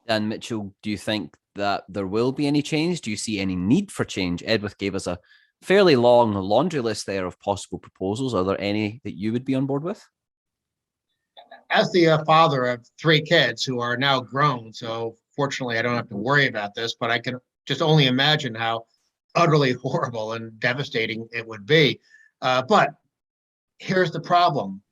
Dan Mitchell, do you think that there will be any change? Do you see any need for change? Edwith gave us a fairly long laundry list there of possible proposals. Are there any that you would be on board with? As the father of three kids who are now grown, so fortunately I don't have to worry about this, but I can just only imagine how utterly horrible and devastating it would be. But here's the problem.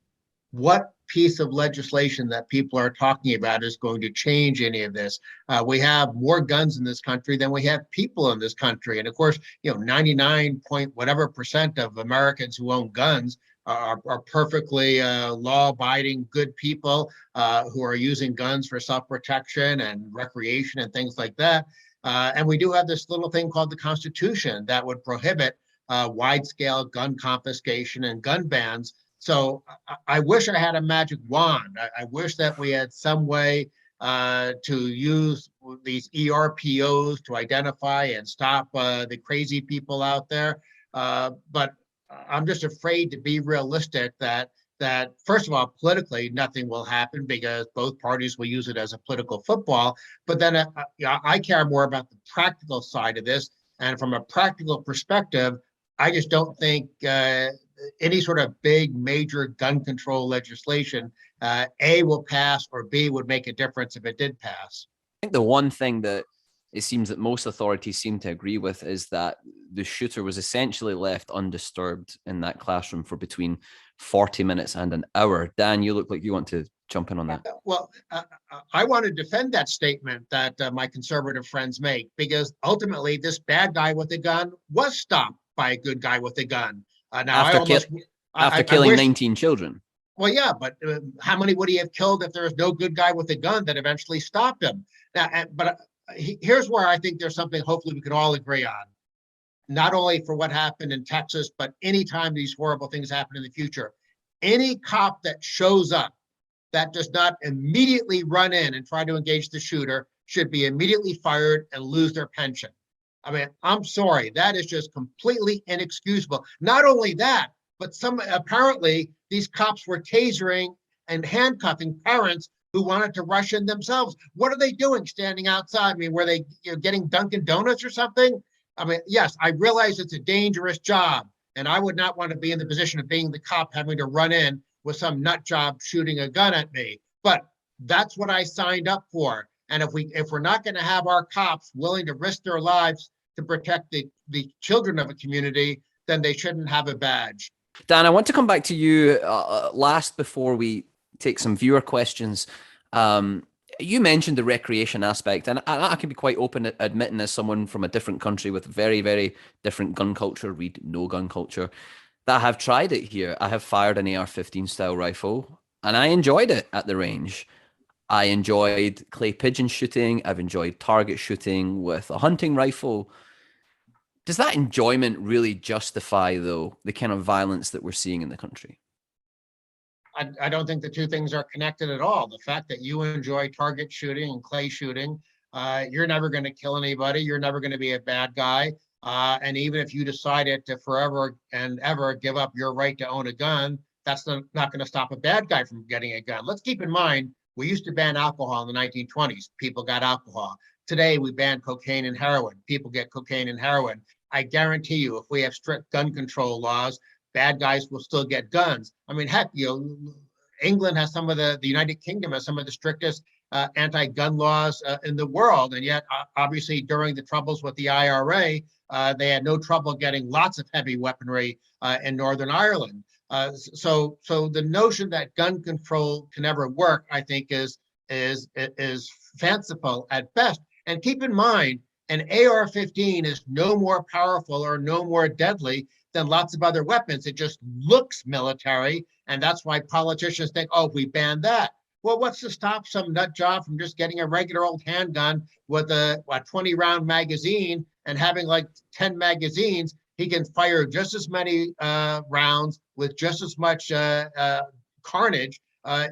What piece of legislation that people are talking about is going to change any of this? We have more guns in this country than we have people in this country. And of course, 99 point whatever percent of Americans who own guns are perfectly law-abiding, good people who are using guns for self-protection and recreation and things like that. And we do have this little thing called the Constitution that would prohibit wide-scale gun confiscation and gun bans. So I wish I had a magic wand. I wish that we had some way to use these ERPOs to identify and stop the crazy people out there. But I'm just afraid to be realistic that first of all, politically, nothing will happen because both parties will use it as a political football. But then I care more about the practical side of this. And from a practical perspective, I just don't think any sort of big major gun control legislation, A, will pass, or B, would make a difference if it did pass. I think the one thing that it seems that most authorities seem to agree with is that the shooter was essentially left undisturbed in that classroom for between 40 minutes and an hour. Dan, you look like you want to jump in on that. Well, I want to defend that statement that my conservative friends make, because ultimately this bad guy with a gun was stopped by a good guy with a gun. Now, after killing 19 children. Well, yeah, but how many would he have killed if there was no good guy with a gun that eventually stopped him? Now, but here's where I think there's something hopefully we can all agree on. Not only for what happened in Texas, but anytime these horrible things happen in the future, any cop that shows up that does not immediately run in and try to engage the shooter should be immediately fired and lose their pension. I mean, I'm sorry, that is just completely inexcusable. Not only that, but apparently these cops were tasering and handcuffing parents who wanted to rush in themselves. What are they doing standing outside? I mean, were they getting Dunkin' Donuts or something? I mean, yes, I realize it's a dangerous job, and I would not want to be in the position of being the cop having to run in with some nut job shooting a gun at me. But that's what I signed up for. And if we're not going to have our cops willing to risk their lives to protect the children of a community, then they shouldn't have a badge. Dan, I want to come back to you last before we take some viewer questions. You mentioned the recreation aspect, and I can be quite open at admitting, as someone from a different country with very, very different gun culture, read no gun culture, that I have tried it here. I have fired an AR-15 style rifle, and I enjoyed it at the range. I enjoyed clay pigeon shooting. I've enjoyed target shooting with a hunting rifle. Does that enjoyment really justify, though, the kind of violence that we're seeing in the country? I don't think the two things are connected at all. The fact that you enjoy target shooting and clay shooting, you're never going to kill anybody. You're never going to be a bad guy. And even if you decided to forever and ever give up your right to own a gun, that's not going to stop a bad guy from getting a gun. Let's keep in mind, we used to ban alcohol in the 1920s. People got alcohol. Today, we ban cocaine and heroin. People get cocaine and heroin. I guarantee you, if we have strict gun control laws, bad guys will still get guns. I mean, heck, England has the United Kingdom has some of the strictest anti-gun laws in the world. And yet, obviously, during the troubles with the IRA, they had no trouble getting lots of heavy weaponry in Northern Ireland. So the notion that gun control can ever work, I think, is fanciful at best. And keep in mind, an AR-15 is no more powerful or no more deadly than lots of other weapons. It just looks military, and that's why politicians think, oh, if we ban that. Well, what's to stop some nut job from just getting a regular old handgun with a 20-round magazine and having like 10 magazines? He can fire just as many rounds with just as much carnage,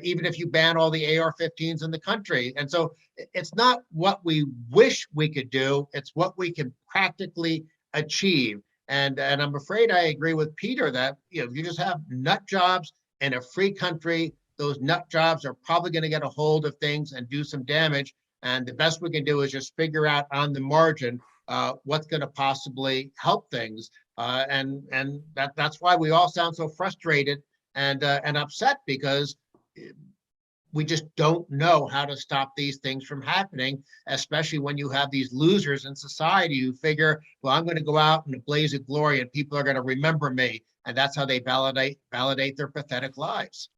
even if you ban all the AR-15s in the country. And so it's not what we wish we could do, it's what we can practically achieve. And I'm afraid I agree with Peter that if you just have nut jobs in a free country, those nut jobs are probably going to get a hold of things and do some damage. And the best we can do is just figure out on the margin what's going to possibly help things. And that's why we all sound so frustrated and upset, because we just don't know how to stop these things from happening, especially when you have these losers in society who figure, well, I'm going to go out in a blaze of glory and people are going to remember me. And that's how they validate their pathetic lives.